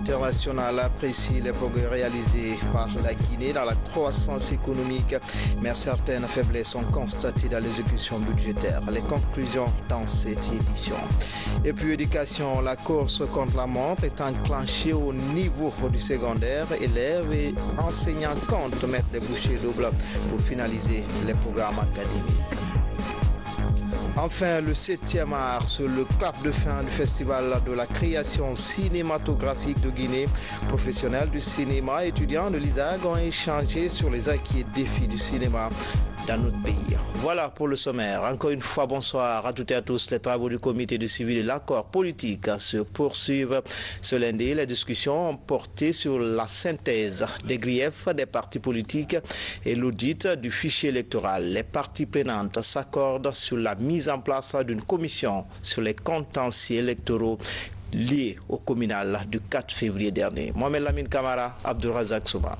international apprécie les progrès réalisés par la Guinée dans la croissance économique, mais certaines faiblesses sont constatées dans l'exécution budgétaire. Les conclusions dans cette édition. Et puis éducation, la course contre la montre est enclenchée au niveau du secondaire. Élèves et enseignants comptent mettre des bouchées doubles pour finaliser les programmes académiques. Enfin, le 7e art, sur le clap de fin du Festival de la création cinématographique de Guinée. Professionnels du cinéma et étudiants de l'ISAG ont échangé sur les acquis et défis du cinéma dans notre pays. Voilà pour le sommaire. Encore une fois, bonsoir à toutes et à tous. Les travaux du comité de suivi de l'accord politique se poursuivent ce lundi. Les discussions ont porté sur la synthèse des griefs des partis politiques et l'audit du fichier électoral. Les parties prenantes s'accordent sur la mise en place d'une commission sur les contentieux électoraux liés au communal du 4 février dernier. Mohamed Lamine Kamara, Abdourazak Souba.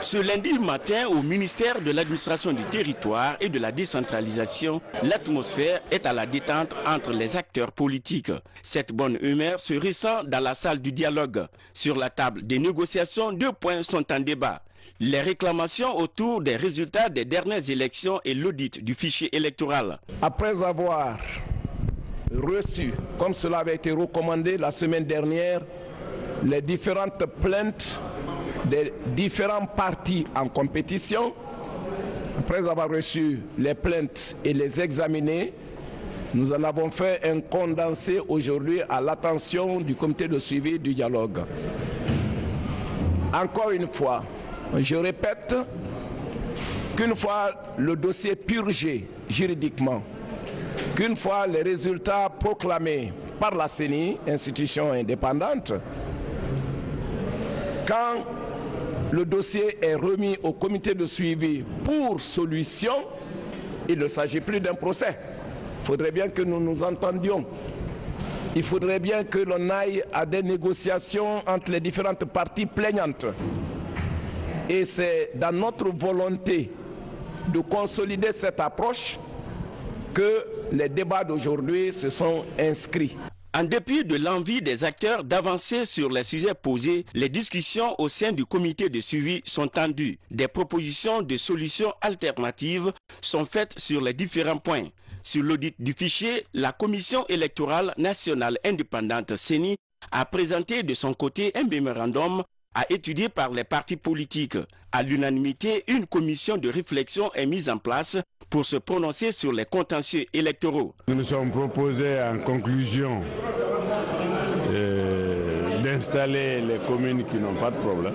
Ce lundi matin, au ministère de l'administration du territoire et de la décentralisation, l'atmosphère est à la détente entre les acteurs politiques. Cette bonne humeur se ressent dans la salle du dialogue. Sur la table des négociations, 2 points sont en débat. Les réclamations autour des résultats des dernières élections et l'audit du fichier électoral. Après avoir reçu, comme cela avait été recommandé la semaine dernière, les différentes plaintes des différents partis en compétition, après avoir reçu les plaintes et les examiner, nous en avons fait un condensé aujourd'hui à l'attention du comité de suivi du dialogue. Encore une fois, je répète qu'une fois le dossier purgé juridiquement, qu'une fois les résultats proclamés par la CENI, institution indépendante, quand le dossier est remis au comité de suivi pour solution, il ne s'agit plus d'un procès. Il faudrait bien que nous nous entendions. Il faudrait bien que l'on aille à des négociations entre les différentes parties plaignantes. Et c'est dans notre volonté de consolider cette approche que les débats d'aujourd'hui se sont inscrits. En dépit de l'envie des acteurs d'avancer sur les sujets posés, les discussions au sein du comité de suivi sont tendues. Des propositions de solutions alternatives sont faites sur les différents points. Sur l'audit du fichier, la Commission électorale nationale indépendante CENI a présenté de son côté un mémorandum à étudier par les partis politiques. À l'unanimité, une commission de réflexion est mise en place pour se prononcer sur les contentieux électoraux. Nous nous sommes proposés en conclusion d'installer les communes qui n'ont pas de problème.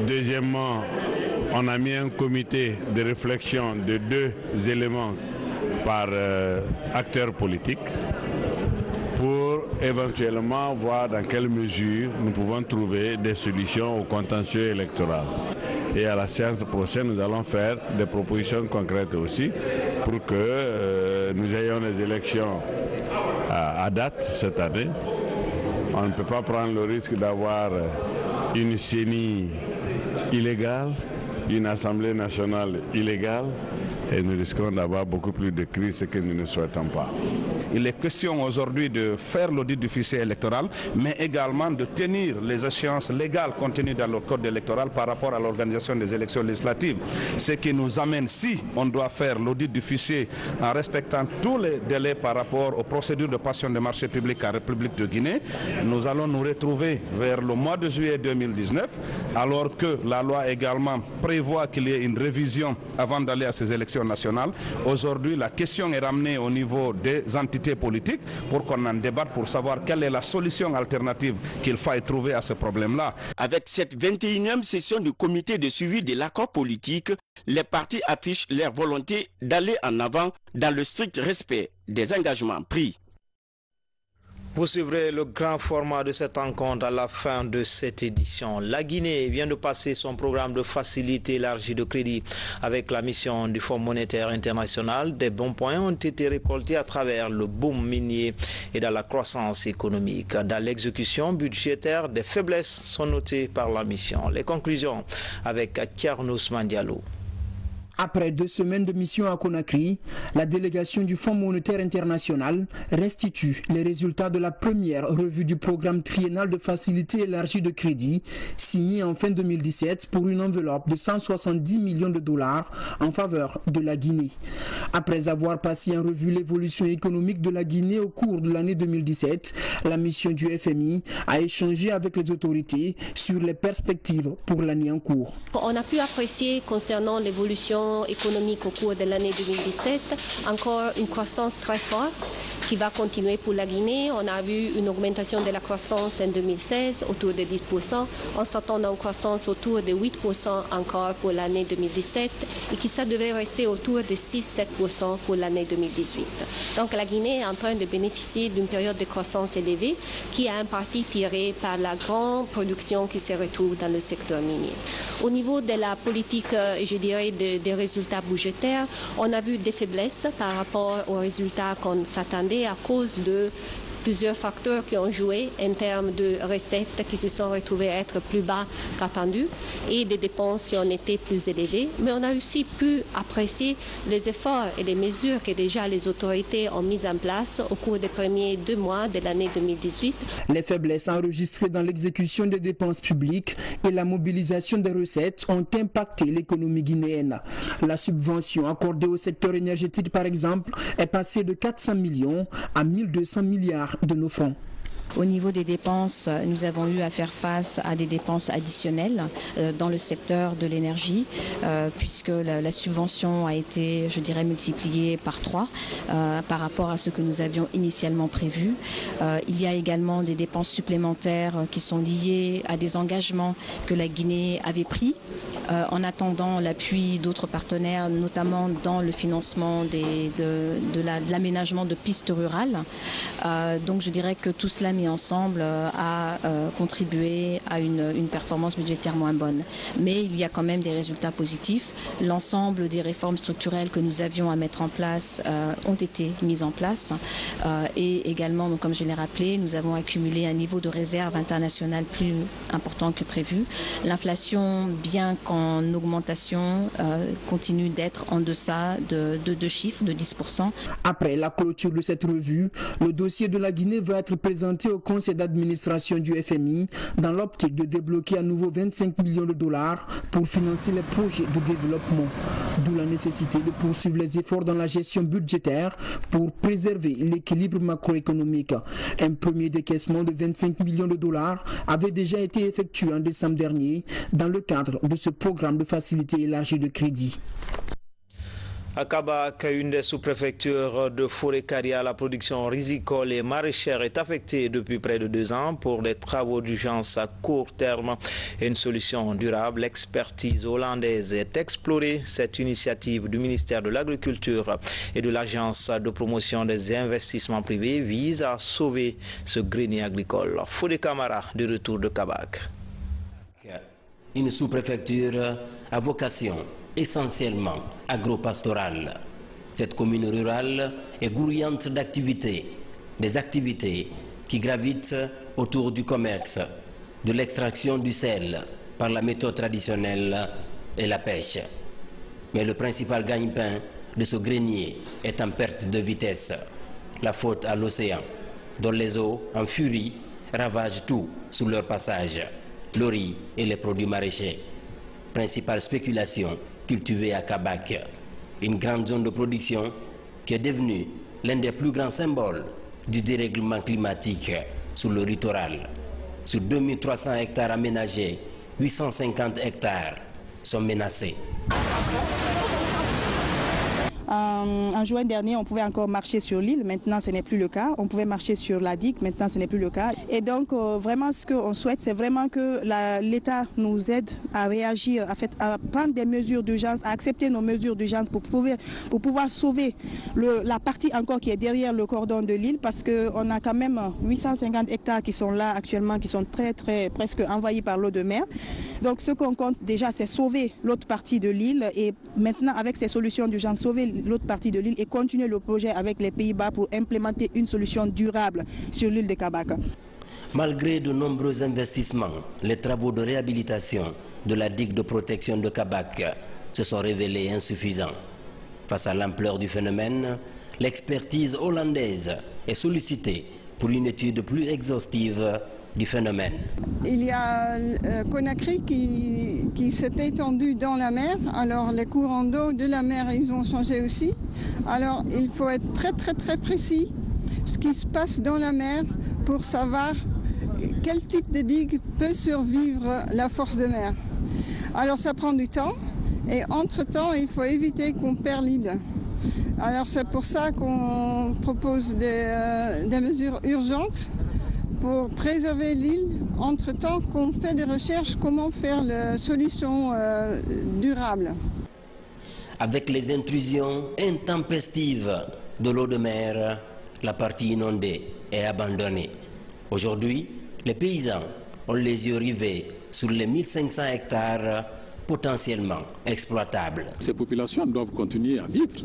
Deuxièmement, on a mis un comité de réflexion de 2 éléments par acteur politique pour éventuellement voir dans quelle mesure nous pouvons trouver des solutions au contentieux électoral. Et à la séance prochaine, nous allons faire des propositions concrètes aussi pour que nous ayons des élections à date cette année. On ne peut pas prendre le risque d'avoir une CENI illégale, une Assemblée nationale illégale, et nous risquons d'avoir beaucoup plus de crises que nous ne souhaitons pas. Il est question aujourd'hui de faire l'audit du fichier électoral, mais également de tenir les échéances légales contenues dans le code électoral par rapport à l'organisation des élections législatives. Ce qui nous amène, si on doit faire l'audit du fichier en respectant tous les délais par rapport aux procédures de passation de marché public en République de Guinée, nous allons nous retrouver vers le mois de juillet 2019, alors que la loi également prévoit qu'il y ait une révision avant d'aller à ces élections nationales. Aujourd'hui, la question est ramenée au niveau des entités politiques pour qu'on en débatte pour savoir quelle est la solution alternative qu'il faille trouver à ce problème-là. Avec cette 21e session du comité de suivi de l'accord politique, les partis affichent leur volonté d'aller en avant dans le strict respect des engagements pris. Vous suivrez le grand format de cette rencontre à la fin de cette édition. La Guinée vient de passer son programme de facilité élargie de crédit avec la mission du Fonds monétaire international. Des bons points ont été récoltés à travers le boom minier et dans la croissance économique. Dans l'exécution budgétaire, des faiblesses sont notées par la mission. Les conclusions avec Thierno Ousmane Diallo. Après 2 semaines de mission à Conakry, la délégation du Fonds monétaire international restitue les résultats de la première revue du programme triennal de facilité élargie de crédit signé en fin 2017 pour une enveloppe de 170 millions de dollars en faveur de la Guinée. Après avoir passé en revue l'évolution économique de la Guinée au cours de l'année 2017, la mission du FMI a échangé avec les autorités sur les perspectives pour l'année en cours. On a pu apprécier concernant l'évolution économique au cours de l'année 2017, encore une croissance très forte qui va continuer pour la Guinée. On a vu une augmentation de la croissance en 2016 autour de 10%. On s'attend à une croissance autour de 8% encore pour l'année 2017 et qui ça devait rester autour de 6-7% pour l'année 2018. Donc la Guinée est en train de bénéficier d'une période de croissance élevée qui est en partie tirée par la grande production qui se retrouve dans le secteur minier. Au niveau de la politique, je dirais, des résultats budgétaires, on a vu des faiblesses par rapport aux résultats qu'on s'attendait à cause de plusieurs facteurs qui ont joué en termes de recettes qui se sont retrouvées à être plus bas qu'attendu et des dépenses qui ont été plus élevées. Mais on a aussi pu apprécier les efforts et les mesures que déjà les autorités ont mises en place au cours des premiers 2 mois de l'année 2018. Les faiblesses enregistrées dans l'exécution des dépenses publiques et la mobilisation des recettes ont impacté l'économie guinéenne. La subvention accordée au secteur énergétique, par exemple, est passée de 400 millions à 1200 milliards de nos francs. Au niveau des dépenses, nous avons eu à faire face à des dépenses additionnelles dans le secteur de l'énergie, puisque la subvention a été, je dirais, multipliée par 3 par rapport à ce que nous avions initialement prévu. Il y a également des dépenses supplémentaires qui sont liées à des engagements que la Guinée avait pris en attendant l'appui d'autres partenaires, notamment dans le financement de l'aménagement de pistes rurales. Donc je dirais que tout cela mis ensemble a contribué à une performance budgétaire moins bonne. Mais il y a quand même des résultats positifs. L'ensemble des réformes structurelles que nous avions à mettre en place ont été mises en place. Et également, donc, comme je l'ai rappelé, nous avons accumulé un niveau de réserve internationale plus important que prévu. L'inflation, bien qu'en augmentation, continue d'être en deçà de 2 chiffres, de 10%. Après la clôture de cette revue, le dossier de la Guinée va être présenté au conseil d'administration du FMI dans l'optique de débloquer à nouveau 25 millions de dollars pour financer les projets de développement. D'où la nécessité de poursuivre les efforts dans la gestion budgétaire pour préserver l'équilibre macroéconomique. Un premier décaissement de 25 millions de dollars avait déjà été effectué en décembre dernier dans le cadre de ce programme de facilité élargie de crédit. À Kabak, une des sous-préfectures de Forécaria, la production risicole et maraîchère est affectée depuis près de 2 ans pour des travaux d'urgence à court terme et une solution durable. L'expertise hollandaise est explorée. Cette initiative du ministère de l'Agriculture et de l'Agence de promotion des investissements privés vise à sauver ce grenier agricole. Fodé Camara, de retour de Kabak. Une sous-préfecture à vocation essentiellement agro-pastorale. Cette commune rurale est grouillante d'activités, des activités qui gravitent autour du commerce, de l'extraction du sel par la méthode traditionnelle et la pêche. Mais le principal gagne-pain de ce grenier est en perte de vitesse, la faute à l'océan, dont les eaux en furie ravagent tout sous leur passage, le riz et les produits maraîchers. Principale spéculation cultivée à Kabak, une grande zone de production qui est devenue l'un des plus grands symboles du dérèglement climatique sur le littoral. Sur 2300 hectares aménagés, 850 hectares sont menacés. En juin dernier, on pouvait encore marcher sur l'île, maintenant ce n'est plus le cas. On pouvait marcher sur la digue, maintenant ce n'est plus le cas. Et donc vraiment ce qu'on souhaite, c'est vraiment que l'État nous aide à réagir, à prendre des mesures d'urgence, à accepter nos mesures d'urgence pour pouvoir sauver la partie encore qui est derrière le cordon de l'île, parce qu'on a quand même 850 hectares qui sont là actuellement, qui sont presque envahis par l'eau de mer. Donc ce qu'on compte déjà, c'est sauver l'autre partie de l'île et maintenant avec ces solutions d'urgence, sauver l'autre partie de l'île et continuer le projet avec les Pays-Bas pour implémenter une solution durable sur l'île de Kabak. Malgré de nombreux investissements, les travaux de réhabilitation de la digue de protection de Kabak se sont révélés insuffisants. Face à l'ampleur du phénomène, l'expertise hollandaise est sollicitée pour une étude plus exhaustive du phénomène. Il y a Conakry qui s'est étendu dans la mer. Alors les courants d'eau de la mer, ils ont changé aussi. Alors il faut être très précis ce qui se passe dans la mer pour savoir quel type de digue peut survivre la force de mer. Alors ça prend du temps et entre-temps, il faut éviter qu'on perde l'île. Alors c'est pour ça qu'on propose des mesures urgentes pour préserver l'île, entre-temps qu'on fait des recherches comment faire la solution durable. Avec les intrusions intempestives de l'eau de mer, la partie inondée est abandonnée. Aujourd'hui, les paysans ont les yeux rivés sur les 1500 hectares potentiellement exploitables. Ces populations doivent continuer à vivre.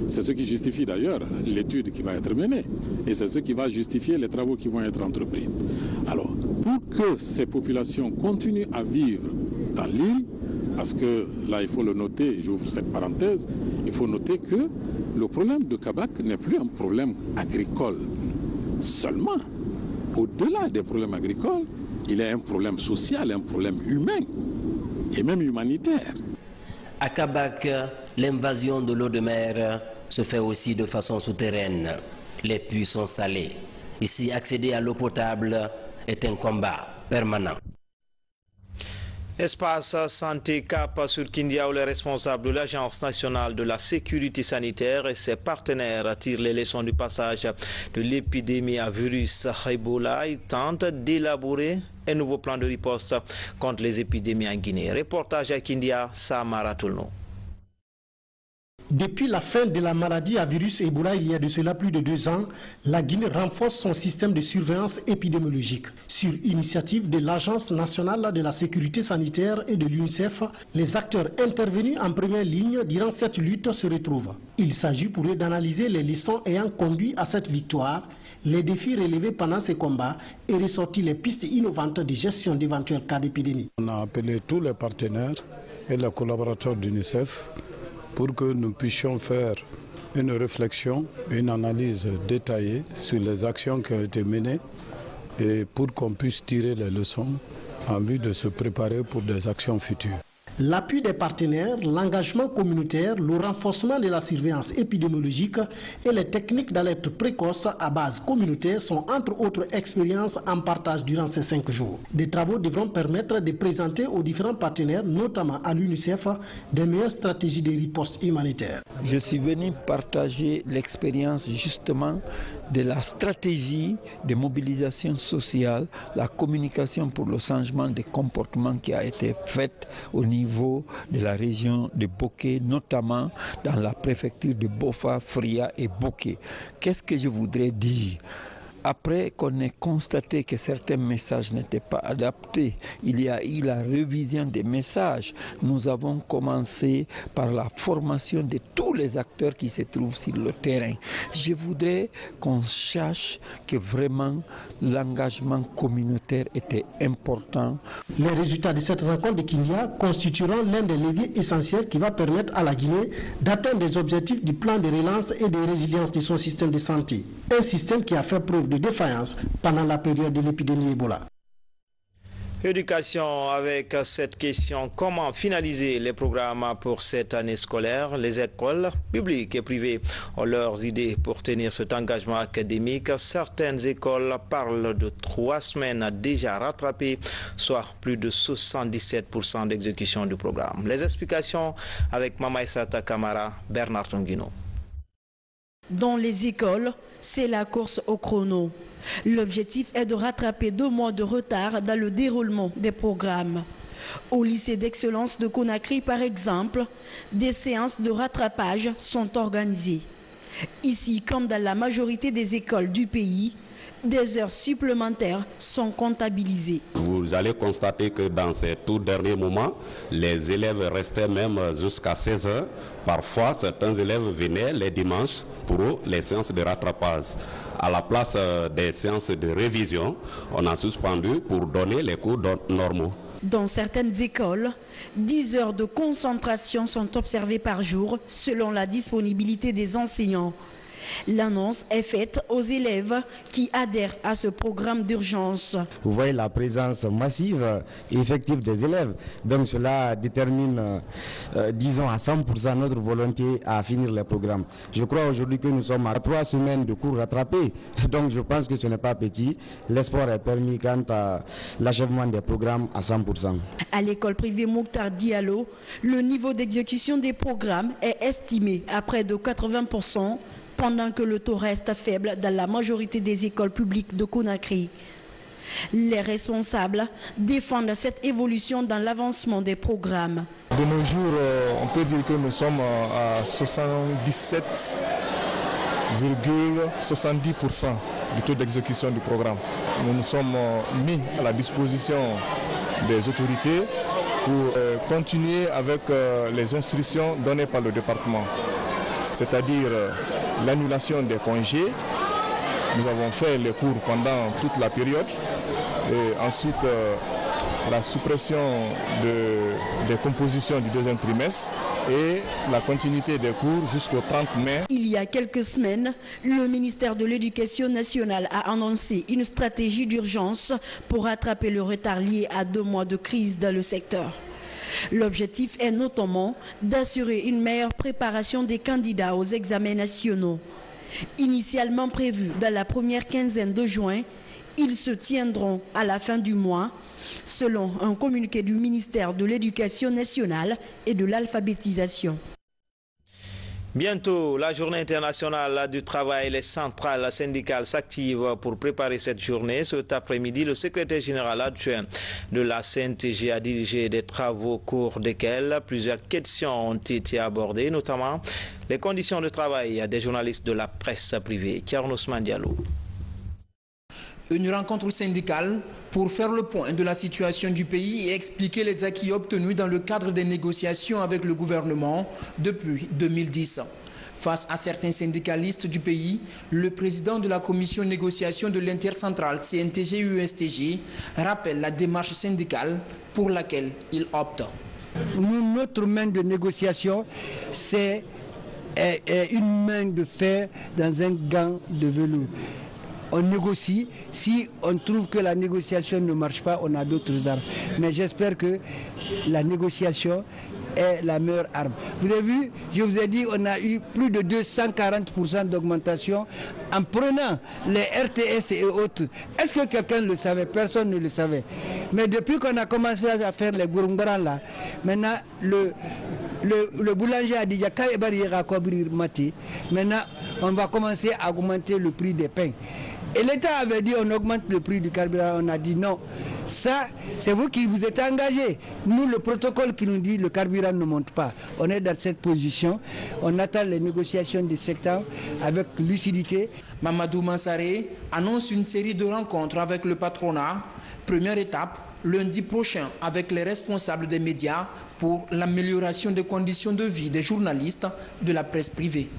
C'est ce qui justifie d'ailleurs l'étude qui va être menée et c'est ce qui va justifier les travaux qui vont être entrepris. Alors, pour que ces populations continuent à vivre dans l'île, parce que là il faut le noter, j'ouvre cette parenthèse, il faut noter que le problème de Kabak n'est plus un problème agricole seulement. Au-delà des problèmes agricoles, il y a un problème social, un problème humain et même humanitaire. À Kabak, l'invasion de l'eau de mer se fait aussi de façon souterraine. Les puits sont salés. Ici, accéder à l'eau potable est un combat permanent. Espace Santé Cap sur Kindia, où les responsables de l'Agence nationale de la sécurité sanitaire et ses partenaires tirent les leçons du passage de l'épidémie à virus Ebola. Ils tentent d'élaborer un nouveau plan de riposte contre les épidémies en Guinée. Reportage à Kindia, Samara Toulno. Depuis la fin de la maladie à virus Ebola, il y a de cela plus de 2 ans, la Guinée renforce son système de surveillance épidémiologique. Sur initiative de l'Agence nationale de la sécurité sanitaire et de l'UNICEF, les acteurs intervenus en première ligne durant cette lutte se retrouvent. Il s'agit pour eux d'analyser les leçons ayant conduit à cette victoire, les défis relevés pendant ces combats et ressortir les pistes innovantes de gestion d'éventuels cas d'épidémie. On a appelé tous les partenaires et les collaborateurs d'UNICEF pour que nous puissions faire une réflexion, une analyse détaillée sur les actions qui ont été menées et pour qu'on puisse tirer les leçons en vue de se préparer pour des actions futures. L'appui des partenaires, l'engagement communautaire, le renforcement de la surveillance épidémiologique et les techniques d'alerte précoce à base communautaire sont entre autres expériences en partage durant ces 5 jours. Des travaux devront permettre de présenter aux différents partenaires, notamment à l'UNICEF, des meilleures stratégies de riposte humanitaire. Je suis venu partager l'expérience justement de la stratégie de mobilisation sociale, la communication pour le changement des comportements qui a été faite au niveau de la région de Boké, notamment dans la préfecture de Bofa, Fria et Boké. Qu'est-ce que je voudrais dire ? Après qu'on ait constaté que certains messages n'étaient pas adaptés, il y a eu la révision des messages. Nous avons commencé par la formation de tous les acteurs qui se trouvent sur le terrain. Je voudrais qu'on sache que vraiment l'engagement communautaire était important. Les résultats de cette rencontre de Kindia constitueront l'un des leviers essentiels qui va permettre à la Guinée d'atteindre les objectifs du plan de relance et de résilience de son système de santé. Un système qui a fait preuve de défaillance pendant la période de l'épidémie Ebola. Éducation avec cette question, comment finaliser les programmes pour cette année scolaire? Les écoles publiques et privées ont leurs idées pour tenir cet engagement académique. Certaines écoles parlent de 3 semaines déjà rattrapées, soit plus de 77% d'exécution du programme. Les explications avec Mama Issata Kamara, Bernard Tonguino. Dans les écoles, c'est la course au chrono. L'objectif est de rattraper 2 mois de retard dans le déroulement des programmes. Au lycée d'excellence de Conakry, par exemple, des séances de rattrapage sont organisées. Ici, comme dans la majorité des écoles du pays, des heures supplémentaires sont comptabilisées. Vous allez constater que dans ces tout derniers moments, les élèves restaient même jusqu'à 16 heures. Parfois, certains élèves venaient les dimanches pour les séances de rattrapage. À la place des séances de révision, on a suspendu pour donner les cours normaux. Dans certaines écoles, 10 heures de concentration sont observées par jour selon la disponibilité des enseignants. L'annonce est faite aux élèves qui adhèrent à ce programme d'urgence. Vous voyez la présence massive et effective des élèves. Donc cela détermine, disons à 100% notre volonté à finir le programme. Je crois aujourd'hui que nous sommes à 3 semaines de cours rattrapés. Donc je pense que ce n'est pas petit. L'espoir est permis quant à l'achèvement des programmes à 100%. À l'école privée Mokhtar Diallo, le niveau d'exécution des programmes est estimé à près de 80%. Pendant que le taux reste faible dans la majorité des écoles publiques de Conakry. Les responsables défendent cette évolution dans l'avancement des programmes. De nos jours, on peut dire que nous sommes à 77,70% du taux d'exécution du programme. Nous nous sommes mis à la disposition des autorités pour continuer avec les instructions données par le département, c'est-à-dire l'annulation des congés. Nous avons fait les cours pendant toute la période et ensuite la suppression des compositions du deuxième trimestre et la continuité des cours jusqu'au 30 mai. Il y a quelques semaines, le ministère de l'Éducation nationale a annoncé une stratégie d'urgence pour rattraper le retard lié à 2 mois de crise dans le secteur. L'objectif est notamment d'assurer une meilleure préparation des candidats aux examens nationaux. Initialement prévus dans la première quinzaine de juin, ils se tiendront à la fin du mois, selon un communiqué du ministère de l'Éducation nationale et de l'alphabétisation. Bientôt, la journée internationale du travail, les centrales syndicales s'activent pour préparer cette journée. Cet après-midi, le secrétaire général adjoint de la CNTG a dirigé des travaux au cours desquels plusieurs questions ont été abordées, notamment les conditions de travail des journalistes de la presse privée. Thierno Ousmane Diallo. Une rencontre syndicale pour faire le point de la situation du pays et expliquer les acquis obtenus dans le cadre des négociations avec le gouvernement depuis 2010. Face à certains syndicalistes du pays, le président de la commission négociation de l'intercentrale CNTG-USTG rappelle la démarche syndicale pour laquelle il opte. Notre main de négociation, c'est une main de fer dans un gant de velours. On négocie. Si on trouve que la négociation ne marche pas, on a d'autres armes. Mais j'espère que la négociation est la meilleure arme. Vous avez vu, je vous ai dit, on a eu plus de 240% d'augmentation en prenant les RTS et autres. Est-ce que quelqu'un le savait? Personne ne le savait. Mais depuis qu'on a commencé à faire les gourumbaran là, maintenant le boulanger a dit maintenant on va commencer à augmenter le prix des pains. Et l'État avait dit on augmente le prix du carburant, on a dit non. Ça, c'est vous qui vous êtes engagés. Nous, le protocole qui nous dit le carburant ne monte pas. On est dans cette position. On attend les négociations du secteur avec lucidité. Mamadou Mansaré annonce une série de rencontres avec le patronat. Première étape, lundi prochain avec les responsables des médias pour l'amélioration des conditions de vie des journalistes de la presse privée.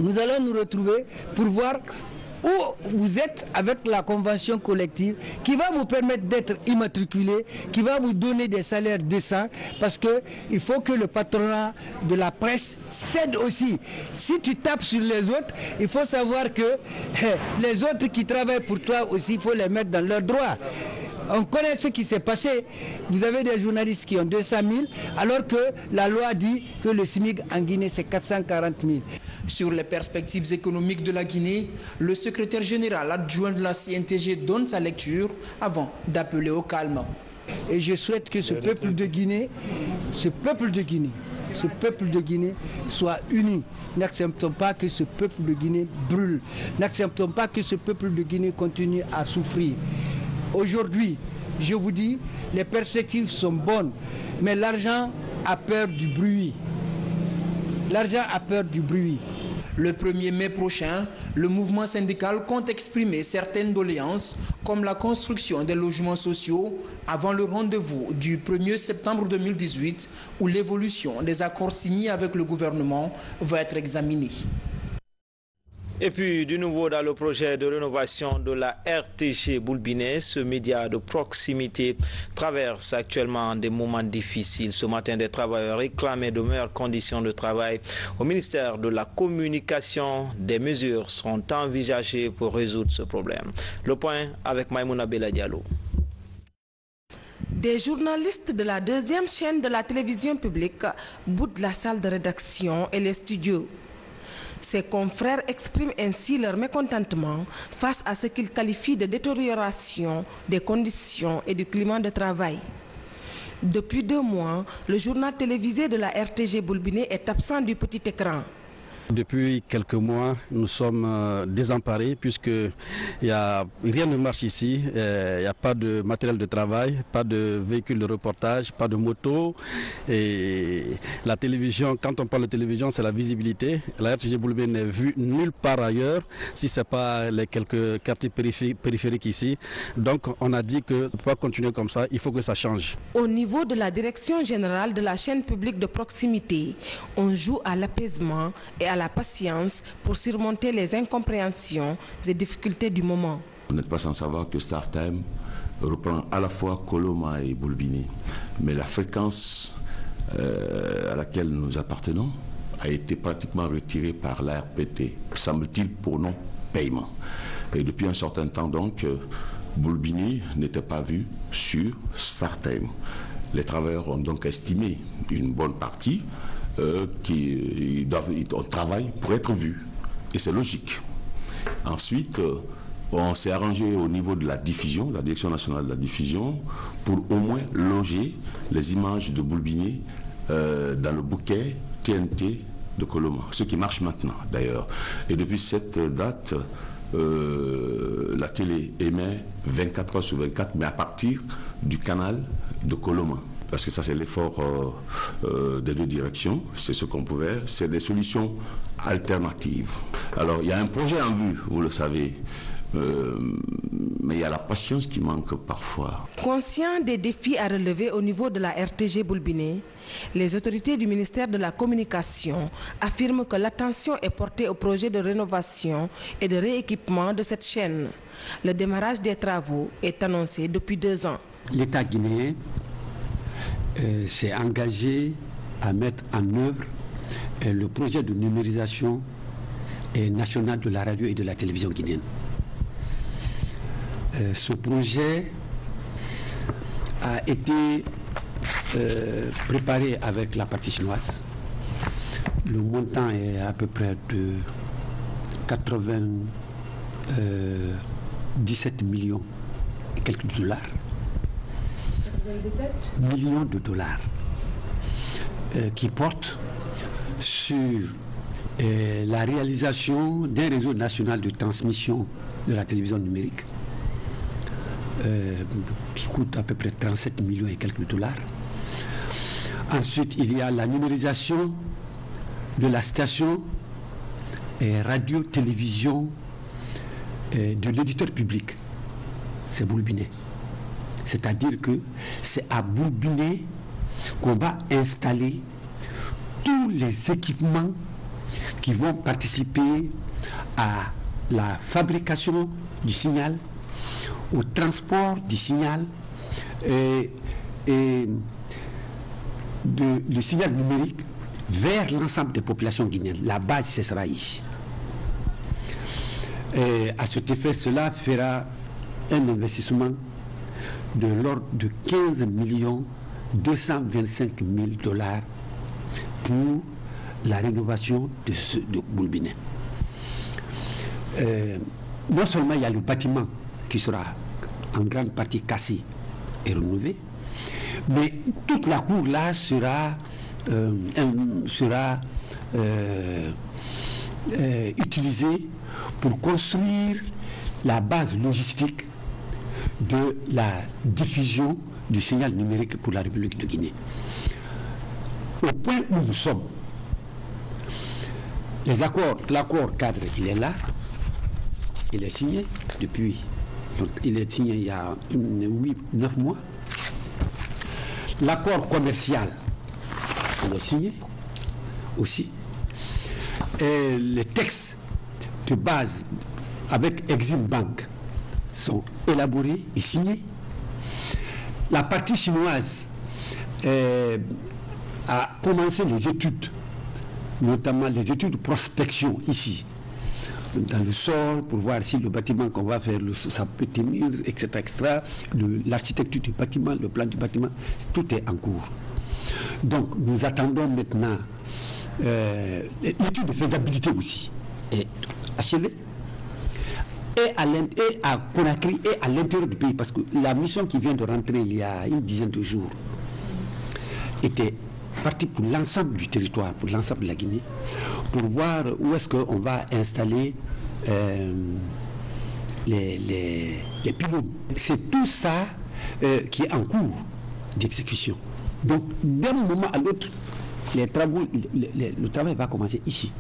Nous allons nous retrouver pour voir où vous êtes avec la convention collective qui va vous permettre d'être immatriculé, qui va vous donner des salaires décents, parce qu'il faut que le patronat de la presse cède aussi. Si tu tapes sur les autres, il faut savoir que les autres qui travaillent pour toi aussi, il faut les mettre dans leurs droits. On connaît ce qui s'est passé. Vous avez des journalistes qui ont 200 000, alors que la loi dit que le SMIC en Guinée, c'est 440 000. Sur les perspectives économiques de la Guinée, le secrétaire général adjoint de la CNTG donne sa lecture avant d'appeler au calme. Et je souhaite que ce peuple de Guinée soit uni. N'acceptons pas que ce peuple de Guinée brûle. N'acceptons pas que ce peuple de Guinée continue à souffrir. Aujourd'hui, je vous dis, les perspectives sont bonnes, mais l'argent a peur du bruit. L'argent a peur du bruit. Le 1er mai prochain, le mouvement syndical compte exprimer certaines doléances, comme la construction des logements sociaux, avant le rendez-vous du 1er septembre 2018, où l'évolution des accords signés avec le gouvernement va être examinée. Et puis, du nouveau dans le projet de rénovation de la RTG Boulbinet, ce média de proximité traverse actuellement des moments difficiles. Ce matin, des travailleurs réclamaient de meilleures conditions de travail. Au ministère de la Communication, des mesures sont envisagées pour résoudre ce problème. Le point avec Maïmouna Bella Diallo. Des journalistes de la deuxième chaîne de la télévision publique boudent la salle de rédaction et les studios. Ses confrères expriment ainsi leur mécontentement face à ce qu'ils qualifient de détérioration des conditions et du climat de travail. Depuis 2 mois, le journal télévisé de la RTG Boulbinet est absent du petit écran. Depuis quelques mois, nous sommes désemparés puisque rien ne marche ici. Il n'y a pas de matériel de travail, pas de véhicule de reportage, pas de moto. Et la télévision, quand on parle de télévision, c'est la visibilité. La RTG Boulbinet n'est vue nulle part ailleurs, si ce n'est pas les quelques quartiers périphériques ici. Donc on a dit que ne peut pas continuer comme ça, il faut que ça change. Au niveau de la direction générale de la chaîne publique de proximité, on joue à l'apaisement et à la patience pour surmonter les incompréhensions et difficultés du moment. Vous n'êtes pas sans savoir que StarTime reprend à la fois Koloma et Boulbinet, mais la fréquence à laquelle nous appartenons a été pratiquement retirée par l'ARPT, semble-t-il pour non-paiement. Et depuis un certain temps donc, Boulbinet n'était pas vu sur StarTime. Les travailleurs ont donc estimé une bonne partie on travaille pour être vu. Et c'est logique. Ensuite, on s'est arrangé au niveau de la diffusion, la Direction nationale de la diffusion, pour au moins loger les images de Boulbinet dans le bouquet TNT de Koloma. Ce qui marche maintenant, d'ailleurs. Et depuis cette date, la télé émet 24 heures sur 24, mais à partir du canal de Koloma. Parce que ça, c'est l'effort des 2 directions. C'est ce qu'on pouvait. C'est des solutions alternatives. Alors, il y a un projet en vue, vous le savez. Mais il y a la patience qui manque parfois. Conscients des défis à relever au niveau de la RTG Boulbinet, les autorités du ministère de la Communication affirment que l'attention est portée au projet de rénovation et de rééquipement de cette chaîne. Le démarrage des travaux est annoncé depuis 2 ans. L'État guinéen s'est engagé à mettre en œuvre le projet de numérisation nationale de la radio et de la télévision guinéenne. Ce projet a été préparé avec la partie chinoise. Le montant est à peu près de 97 millions et quelques dollars. 97 millions de dollars qui portent sur la réalisation d'un réseau national de transmission de la télévision numérique qui coûte à peu près 37 millions et quelques dollars. Ensuite, il y a la numérisation de la station radio-télévision de l'éditeur public. C'est Boulbinet. C'est-à-dire que c'est à Boulbinet qu'on va installer tous les équipements qui vont participer à la fabrication du signal, au transport du signal et le signal numérique vers l'ensemble des populations guinéennes. La base, ce sera ici. Et à cet effet, cela fera un investissement de l'ordre de 15 225 000 dollars pour la rénovation de Boulbinet. Non seulement il y a le bâtiment qui sera en grande partie cassé et rénové, mais toute la cour là sera utilisée pour construire la base logistique de la diffusion du signal numérique pour la République de Guinée. Au point où nous sommes, l'accord cadre, il est là, il est signé depuis, il est signé il y a 9 mois. L'accord commercial, il est signé aussi. Et les textes de base avec Exim Bank sont élaborés et signés. La partie chinoise a commencé les études, notamment les études de prospection ici, dans le sol, pour voir si le bâtiment qu'on va faire, ça peut tenir, etc. etc. L'architecture du bâtiment, le plan du bâtiment, tout est en cours. Donc nous attendons maintenant l'étude de faisabilité aussi est achevée. Et à Conakry et à l'intérieur du pays, parce que la mission qui vient de rentrer il y a une dizaine de jours était partie pour l'ensemble du territoire, pour l'ensemble de la Guinée, pour voir où est-ce qu'on va installer les pylônes. C'est tout ça qui est en cours d'exécution. Donc, d'un moment à l'autre, le travail va commencer ici.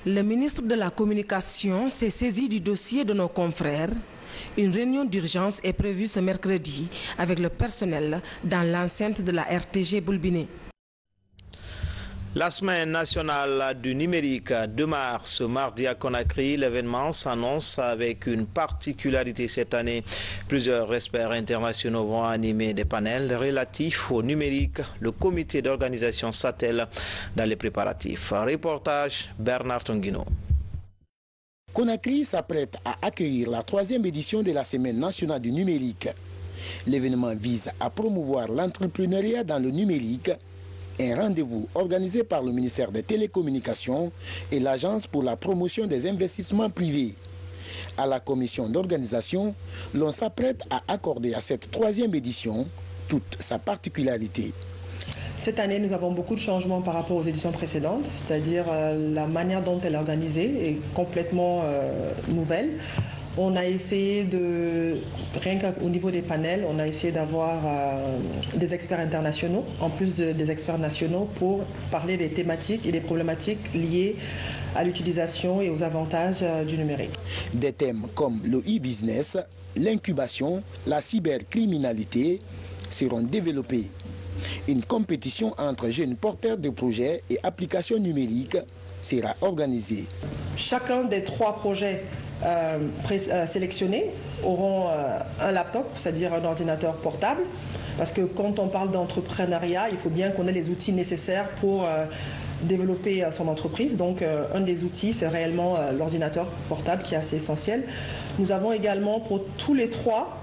Le ministre de la Communication s'est saisi du dossier de nos confrères. Une réunion d'urgence est prévue ce mercredi avec le personnel dans l'enceinte de la RTG Boulbiné. La semaine nationale du numérique démarre ce mardi à Conakry. L'événement s'annonce avec une particularité cette année. Plusieurs experts internationaux vont animer des panels relatifs au numérique. Le comité d'organisation s'attelle dans les préparatifs. Reportage Bernard Tonguino. Conakry s'apprête à accueillir la 3e édition de la Semaine nationale du numérique. L'événement vise à promouvoir l'entrepreneuriat dans le numérique. Un rendez-vous organisé par le ministère des Télécommunications et l'Agence pour la promotion des investissements privés. À la commission d'organisation, l'on s'apprête à accorder à cette 3e édition toute sa particularité. Cette année, nous avons beaucoup de changements par rapport aux éditions précédentes, c'est-à-dire la manière dont elle est organisée est complètement nouvelle. On a essayé de, rien qu'au niveau des panels, on a essayé d'avoir des experts internationaux, en plus des experts nationaux, pour parler des thématiques et des problématiques liées à l'utilisation et aux avantages du numérique. Des thèmes comme le e-business, l'incubation, la cybercriminalité seront développés. Une compétition entre jeunes porteurs de projets et applications numériques sera organisée. Chacun des 3 projets sélectionnés auront un laptop, c'est-à-dire un ordinateur portable, parce que quand on parle d'entrepreneuriat, il faut bien qu'on ait les outils nécessaires pour développer son entreprise. Donc un des outils, c'est réellement l'ordinateur portable qui est assez essentiel. Nous avons également pour tous les 3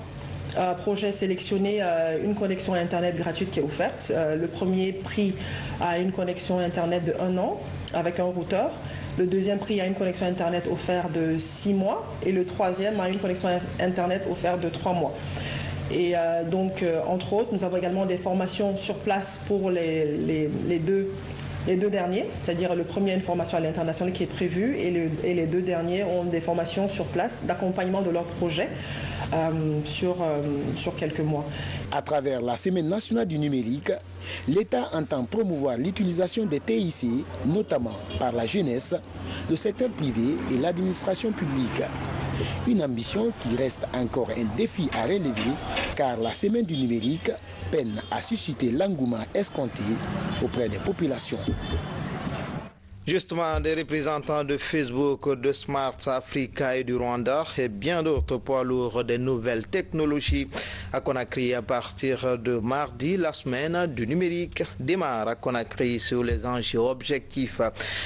projets sélectionnés une connexion Internet gratuite qui est offerte. Le premier prix a une connexion Internet de 1 an avec un routeur. Le deuxième prix a une connexion Internet offerte de 6 mois et le troisième a une connexion Internet offerte de 3 mois. Et donc, entre autres, nous avons également des formations sur place pour les deux derniers, c'est-à-dire le premier a une formation à l'international qui est prévue et les 2 derniers ont des formations sur place d'accompagnement de leur projet sur quelques mois. À travers la Semaine nationale du numérique, l'État entend promouvoir l'utilisation des TIC, notamment par la jeunesse, le secteur privé et l'administration publique. Une ambition qui reste encore un défi à relever car la Semaine du numérique peine à susciter l'engouement escompté auprès des populations. Justement, des représentants de Facebook, de Smart Africa et du Rwanda et bien d'autres poids lourds des nouvelles technologies à Conakry. À partir de mardi, la semaine du numérique démarre à Conakry. Sur les enjeux objectifs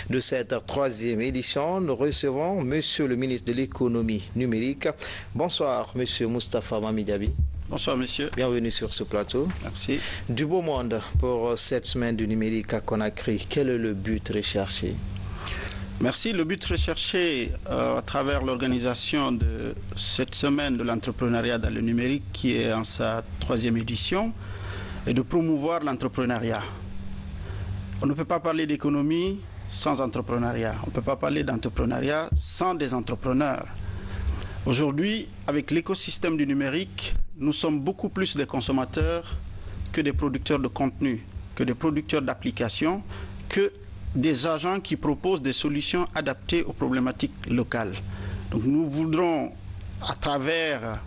de cette 3e édition, nous recevons Monsieur le ministre de l'économie numérique. Bonsoir, Monsieur Moustapha Mamidiaby. Bonsoir monsieur. Bienvenue sur ce plateau. Merci. Du beau monde pour cette semaine du numérique à Conakry. Quel est le but recherché? Merci. Le but recherché à travers l'organisation de cette semaine de l'entrepreneuriat dans le numérique qui est en sa 3e édition est de promouvoir l'entrepreneuriat. On ne peut pas parler d'économie sans entrepreneuriat. On ne peut pas parler d'entrepreneuriat sans des entrepreneurs. Aujourd'hui, avec l'écosystème du numérique, nous sommes beaucoup plus des consommateurs que des producteurs de contenu, que des producteurs d'applications, que des agents qui proposent des solutions adaptées aux problématiques locales. Donc nous voudrons, à travers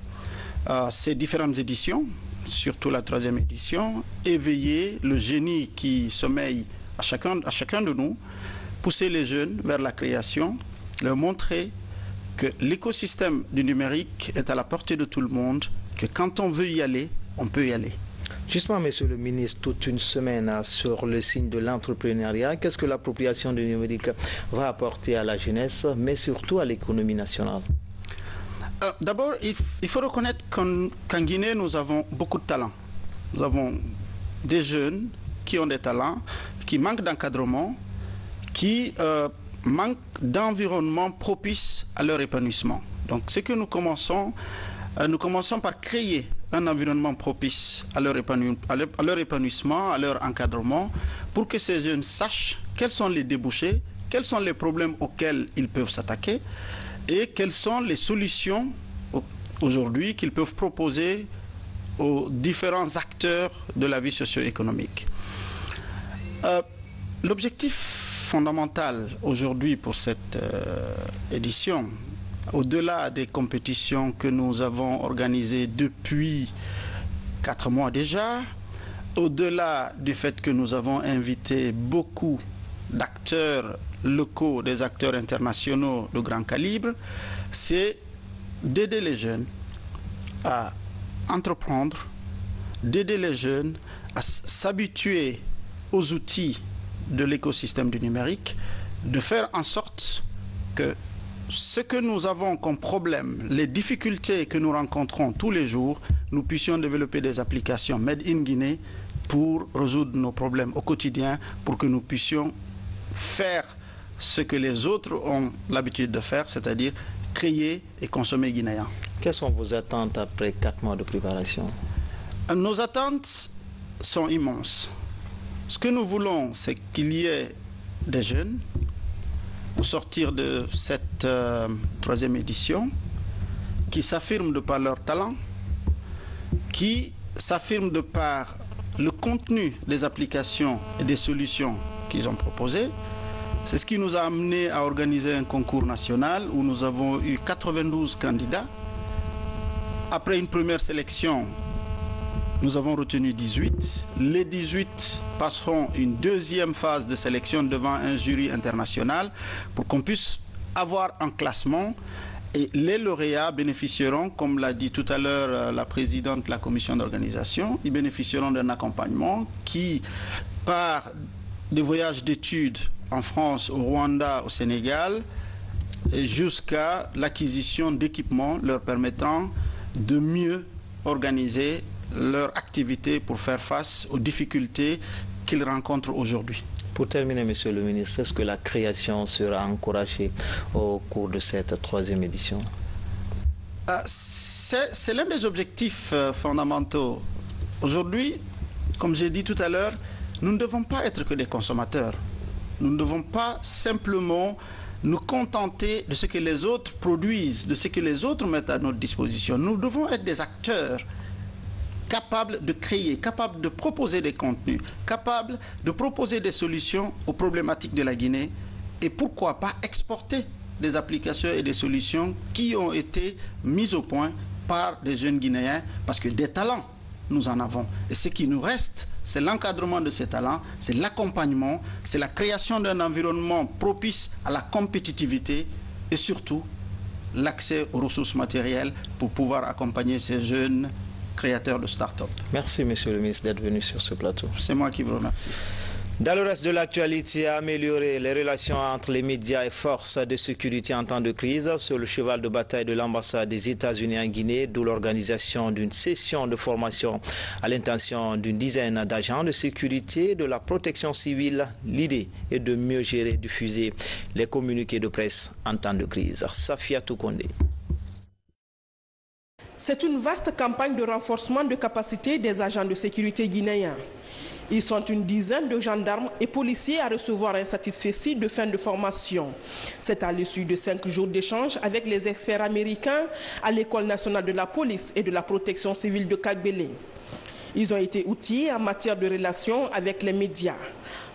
ces différentes éditions, surtout la 3e édition, éveiller le génie qui sommeille à chacun de nous, pousser les jeunes vers la création, leur montrer que l'écosystème du numérique est à la portée de tout le monde, que quand on veut y aller, on peut y aller. Justement, Monsieur le ministre, toute une semaine sur le signe de l'entrepreneuriat, qu'est-ce que l'appropriation du numérique va apporter à la jeunesse, mais surtout à l'économie nationale? D'abord, il faut reconnaître qu'en Guinée, nous avons beaucoup de talents. Nous avons des jeunes qui ont des talents, qui manquent d'encadrement, qui manquent d'environnement propice à leur épanouissement. Donc, ce que nous commençons par créer un environnement propice à leur épanouissement, à leur encadrement, pour que ces jeunes sachent quels sont les débouchés, quels sont les problèmes auxquels ils peuvent s'attaquer et quelles sont les solutions aujourd'hui qu'ils peuvent proposer aux différents acteurs de la vie socio-économique. L'objectif fondamental aujourd'hui pour cette édition, au-delà des compétitions que nous avons organisées depuis 4 mois déjà, au-delà du fait que nous avons invité beaucoup d'acteurs locaux, des acteurs internationaux de grand calibre, c'est d'aider les jeunes à entreprendre, d'aider les jeunes à s'habituer aux outils de l'écosystème du numérique, de faire en sorte que ce que nous avons comme problème, les difficultés que nous rencontrons tous les jours, nous puissions développer des applications Made in Guinée pour résoudre nos problèmes au quotidien, pour que nous puissions faire ce que les autres ont l'habitude de faire, c'est-à-dire créer et consommer guinéen. Quelles sont vos attentes après 4 mois de préparation? Nos attentes sont immenses. Ce que nous voulons, c'est qu'il y ait des jeunes au sortir de cette 3e édition qui s'affirment de par leur talent, qui s'affirment de par le contenu des applications et des solutions qu'ils ont proposées. C'est ce qui nous a amené à organiser un concours national où nous avons eu 92 candidats. Après une première sélection, nous avons retenu 18. Les 18 passeront une 2e phase de sélection devant un jury international pour qu'on puisse avoir un classement. Et les lauréats bénéficieront, comme l'a dit tout à l'heure la présidente de la commission d'organisation, ils bénéficieront d'un accompagnement qui, par des voyages d'études en France, au Rwanda, au Sénégal, jusqu'à l'acquisition d'équipements leur permettant de mieux organiser leur activité pour faire face aux difficultés qu'ils rencontrent aujourd'hui. Pour terminer, Monsieur le ministre, est-ce que la création sera encouragée au cours de cette 3e édition? C'est l'un des objectifs fondamentaux. Aujourd'hui, comme j'ai dit tout à l'heure, nous ne devons pas être que des consommateurs. Nous ne devons pas simplement nous contenter de ce que les autres produisent, de ce que les autres mettent à notre disposition. Nous devons être des acteurs capables de créer, capables de proposer des contenus, capables de proposer des solutions aux problématiques de la Guinée et pourquoi pas exporter des applications et des solutions qui ont été mises au point par des jeunes Guinéens parce que des talents, nous en avons. Et ce qui nous reste, c'est l'encadrement de ces talents, c'est l'accompagnement, c'est la création d'un environnement propice à la compétitivité et surtout l'accès aux ressources matérielles pour pouvoir accompagner ces jeunes créateurs de start-up. Merci, Monsieur le ministre, d'être venu sur ce plateau. C'est moi qui vous remercie. Dans le reste de l'actualité, améliorer les relations entre les médias et forces de sécurité en temps de crise, sur le cheval de bataille de l'ambassade des États-Unis en Guinée, d'où l'organisation d'une session de formation à l'intention d'une dizaine d'agents de sécurité de la protection civile. L'idée est de mieux gérer et diffuser les communiqués de presse en temps de crise. Safia Toukonde. C'est une vaste campagne de renforcement de capacité des agents de sécurité guinéens. Ils sont une dizaine de gendarmes et policiers à recevoir un satisfecit de fin de formation. C'est à l'issue de 5 jours d'échange avec les experts américains à l'École nationale de la police et de la protection civile de Kagbélé. Ils ont été outillés en matière de relations avec les médias.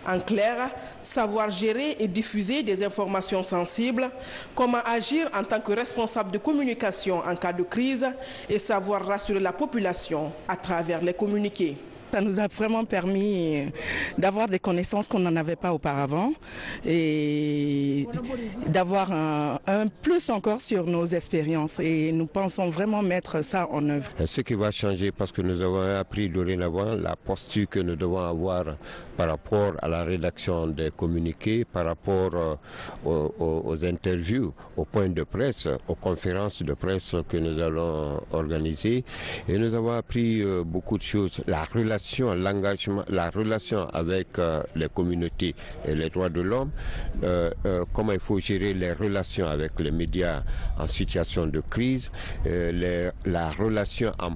En clair, savoir gérer et diffuser des informations sensibles, comment agir en tant que responsable de communication en cas de crise et savoir rassurer la population à travers les communiqués. Ça nous a vraiment permis d'avoir des connaissances qu'on n'en avait pas auparavant et d'avoir un plus encore sur nos expériences. Et nous pensons vraiment mettre ça en œuvre. Ce qui va changer, parce que nous avons appris dorénavant la posture que nous devons avoir par rapport à la rédaction des communiqués, par rapport aux interviews, aux points de presse, aux conférences de presse que nous allons organiser. Et nous avons appris beaucoup de choses, la relation, l'engagement, la relation avec les communautés et les droits de l'homme, comment il faut gérer les relations avec les médias en situation de crise, la relation en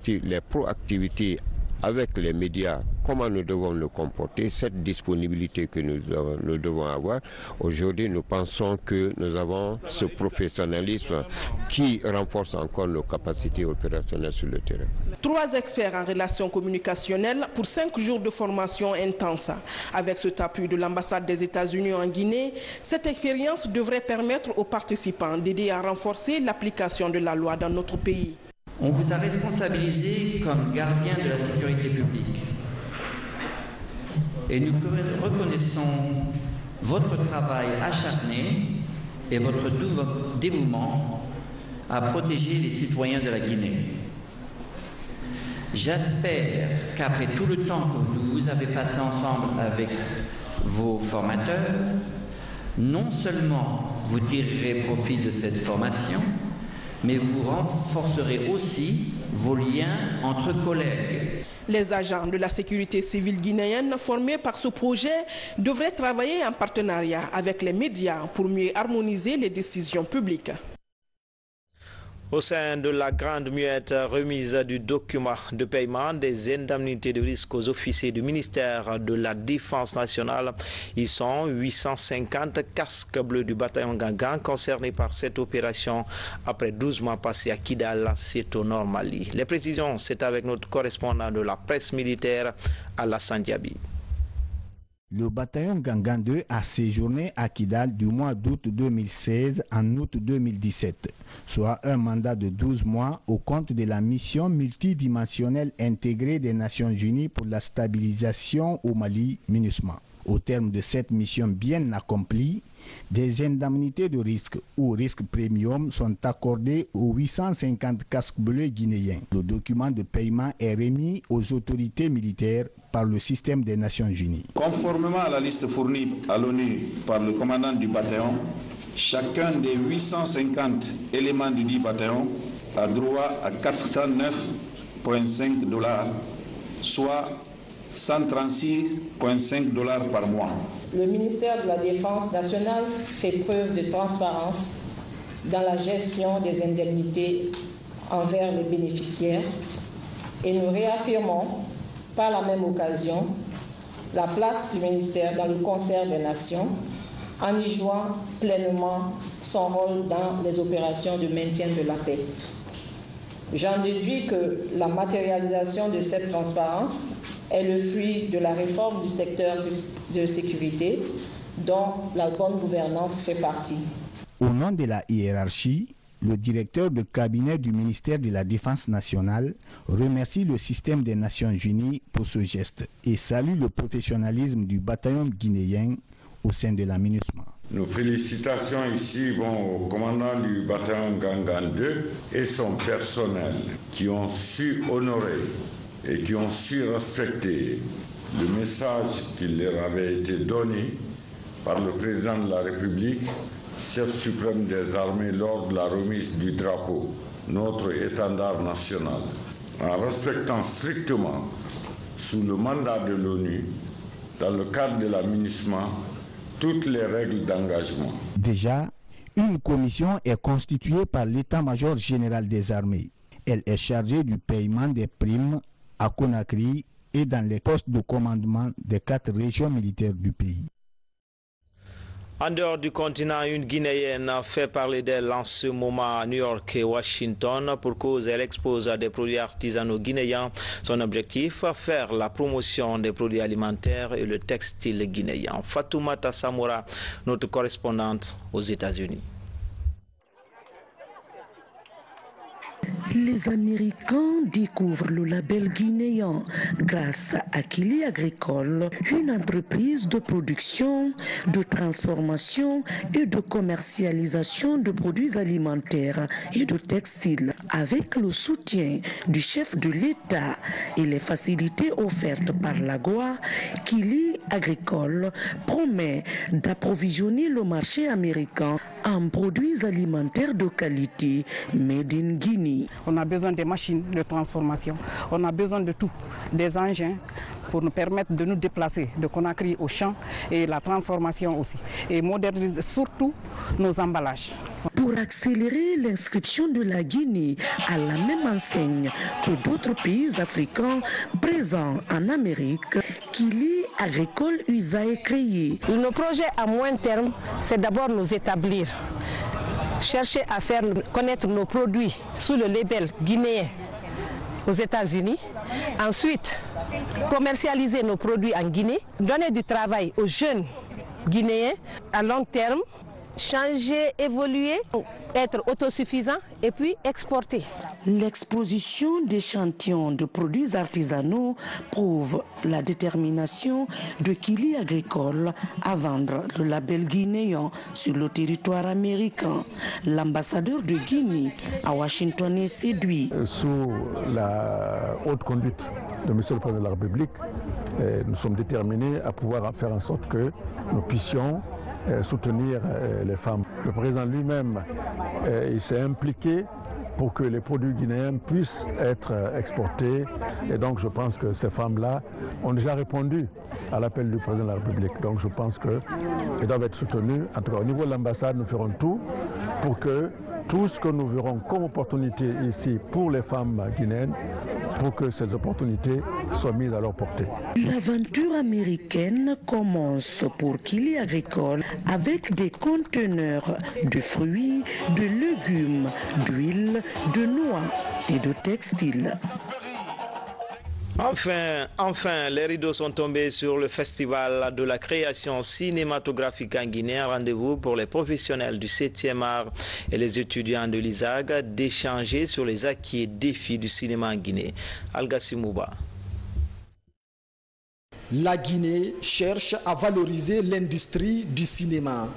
les proactivités avec les médias, comment nous devons nous comporter, cette disponibilité que nous devons avoir. Aujourd'hui, nous pensons que nous avons ce professionnalisme qui renforce encore nos capacités opérationnelles sur le terrain. 3 experts en relations communicationnelles pour 5 jours de formation intense. Avec cet appui de l'ambassade des États-Unis en Guinée, cette expérience devrait permettre aux participants d'aider à renforcer l'application de la loi dans notre pays. On vous a responsabilisé comme gardien de la sécurité publique et nous reconnaissons votre travail acharné et votre dévouement à protéger les citoyens de la Guinée. J'espère qu'après tout le temps que vous avez passé ensemble avec vos formateurs, non seulement vous tirerez profit de cette formation, mais vous renforcerez aussi vos liens entre collègues. Les agents de la sécurité civile guinéenne formés par ce projet devraient travailler en partenariat avec les médias pour mieux harmoniser les décisions publiques. Au sein de la grande muette remise du document de paiement des indemnités de risque aux officiers du ministère de la Défense nationale, ils sont 850 casques bleus du bataillon Gangan concernés par cette opération après 12 mois passés à Kidal, c'est au Nord Mali. Les précisions, c'est avec notre correspondant de la presse militaire, Alassane Diaby. Le bataillon Gangan 2 a séjourné à Kidal du mois d'août 2016 en août 2017, soit un mandat de 12 mois au compte de la mission multidimensionnelle intégrée des Nations Unies pour la stabilisation au Mali, MINUSMA. Au terme de cette mission bien accomplie, des indemnités de risque ou risque premium sont accordées aux 850 casques bleus guinéens. Le document de paiement est remis aux autorités militaires par le système des Nations Unies. Conformément à la liste fournie à l'ONU par le commandant du bataillon, chacun des 850 éléments du dit bataillon a droit à 89,5 $, soit 136,5 $ par mois. Le ministère de la Défense nationale fait preuve de transparence dans la gestion des indemnités envers les bénéficiaires et nous réaffirmons par la même occasion la place du ministère dans le concert des nations en y jouant pleinement son rôle dans les opérations de maintien de la paix. J'en déduis que la matérialisation de cette transparence est le fruit de la réforme du secteur de sécurité dont la bonne gouvernance fait partie. Au nom de la hiérarchie, le directeur de cabinet du ministère de la Défense nationale remercie le système des Nations Unies pour ce geste et salue le professionnalisme du bataillon guinéen au sein de la MINUSMA. Nos félicitations ici vont au commandant du bataillon Gangan 2 et son personnel qui ont su honorer et qui ont su respecter le message qui leur avait été donné par le président de la République, chef suprême des armées, lors de la remise du drapeau, notre étendard national, en respectant strictement, sous le mandat de l'ONU, dans le cadre de la MINUSMA, toutes les règles d'engagement. Déjà, une commission est constituée par l'état-major général des armées. Elle est chargée du paiement des primes à Conakry et dans les postes de commandement des 4 régions militaires du pays. En dehors du continent, une Guinéenne fait parler d'elle en ce moment à New York et Washington. Pour cause, elle expose des produits artisanaux guinéens. Son objectif, faire la promotion des produits alimentaires et le textile guinéen. Fatoumata Samoura, notre correspondante aux États-Unis. Les Américains découvrent le label guinéen grâce à Kili Agricole, une entreprise de production, de transformation et de commercialisation de produits alimentaires et de textiles. Avec le soutien du chef de l'État et les facilités offertes par l'AGOA, Kili Agricole promet d'approvisionner le marché américain en produits alimentaires de qualité made in Guinée. On a besoin des machines de transformation, on a besoin de tout, des engins pour nous permettre de nous déplacer de Conakry au champ et la transformation aussi, et moderniser surtout nos emballages. Pour accélérer l'inscription de la Guinée à la même enseigne que d'autres pays africains présents en Amérique, Kili Agricole USA est créé. Nos projets à moyen terme, c'est d'abord nous établir, chercher à faire connaître nos produits sous le label guinéen aux États-Unis. Ensuite, commercialiser nos produits en Guinée, donner du travail aux jeunes Guinéens à long terme, changer, évoluer, être autosuffisant et puis exporter. L'exposition d'échantillons de produits artisanaux prouve la détermination de Kili Agricole à vendre le label guinéen sur le territoire américain. L'ambassadeur de Guinée à Washington est séduit. Sous la haute conduite de M. le Président de la République, nous sommes déterminés à pouvoir faire en sorte que nous puissions soutenir les femmes. Le président lui-même il s'est impliqué pour que les produits guinéens puissent être exportés. Et donc je pense que ces femmes-là ont déjà répondu à l'appel du président de la République. Donc je pense qu'elles doivent être soutenues. En tout cas au niveau de l'ambassade, nous ferons tout pour que tout ce que nous verrons comme opportunité ici pour les femmes guinéennes, pour que ces opportunités soient mises à leur portée. L'aventure américaine commence pour Kili Agricole avec des conteneurs de fruits, de légumes, d'huile, de noix et de textiles. Enfin, les rideaux sont tombés sur le festival de la création cinématographique en Guinée. Rendez-vous pour les professionnels du 7e art et les étudiants de l'ISAG d'échanger sur les acquis et défis du cinéma en Guinée. Algassi Mouba. La Guinée cherche à valoriser l'industrie du cinéma.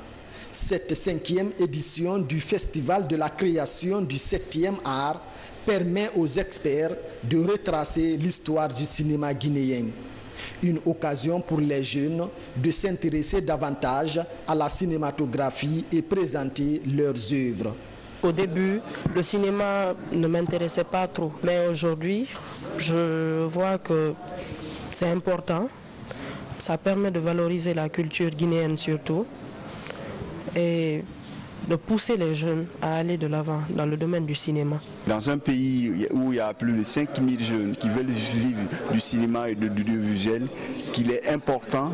Cette 5e édition du festival de la création du 7e art permet aux experts de retracer l'histoire du cinéma guinéen. Une occasion pour les jeunes de s'intéresser davantage à la cinématographie et présenter leurs œuvres. Au début, le cinéma ne m'intéressait pas trop, mais aujourd'hui, je vois que c'est important. Ça permet de valoriser la culture guinéenne surtout et de pousser les jeunes à aller de l'avant dans le domaine du cinéma. Dans un pays où il y a plus de 5000 jeunes qui veulent vivre du cinéma et de l'audiovisuel, qu'il est important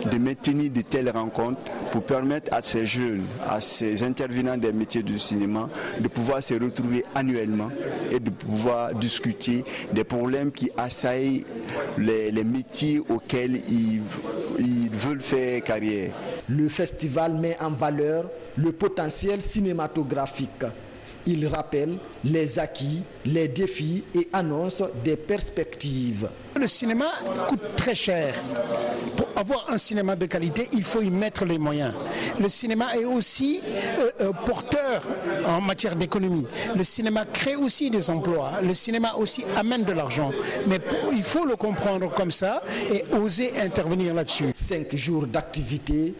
de maintenir de telles rencontres pour permettre à ces jeunes, à ces intervenants des métiers du cinéma de pouvoir se retrouver annuellement et de pouvoir discuter des problèmes qui assaillent les métiers auxquels ils veulent faire carrière. Le festival met en valeur le potentiel cinématographique. Il rappelle les acquis, les défis et annonce des perspectives. Le cinéma coûte très cher. Pour avoir un cinéma de qualité, il faut y mettre les moyens. Le cinéma est aussi porteur en matière d'économie. Le cinéma crée aussi des emplois. Le cinéma aussi amène de l'argent. Mais il faut le comprendre comme ça et oser intervenir là-dessus. 5 jours d'activité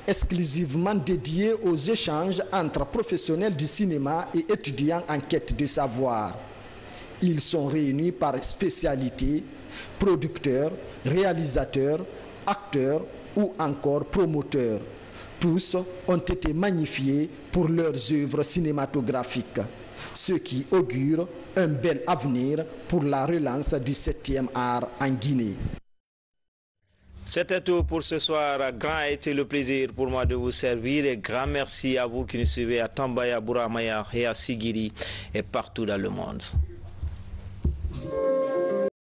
exclusivement dédiés aux échanges entre professionnels du cinéma et étudiants en quête de savoir. Ils sont réunis par spécialité, producteurs, réalisateurs, acteurs ou encore promoteurs. Tous ont été magnifiés pour leurs œuvres cinématographiques, ce qui augure un bel avenir pour la relance du 7e art en Guinée. C'était tout pour ce soir. Grand a été le plaisir pour moi de vous servir et grand merci à vous qui nous suivez à Tambaya, Bouramaya et à Sigiri et partout dans le monde.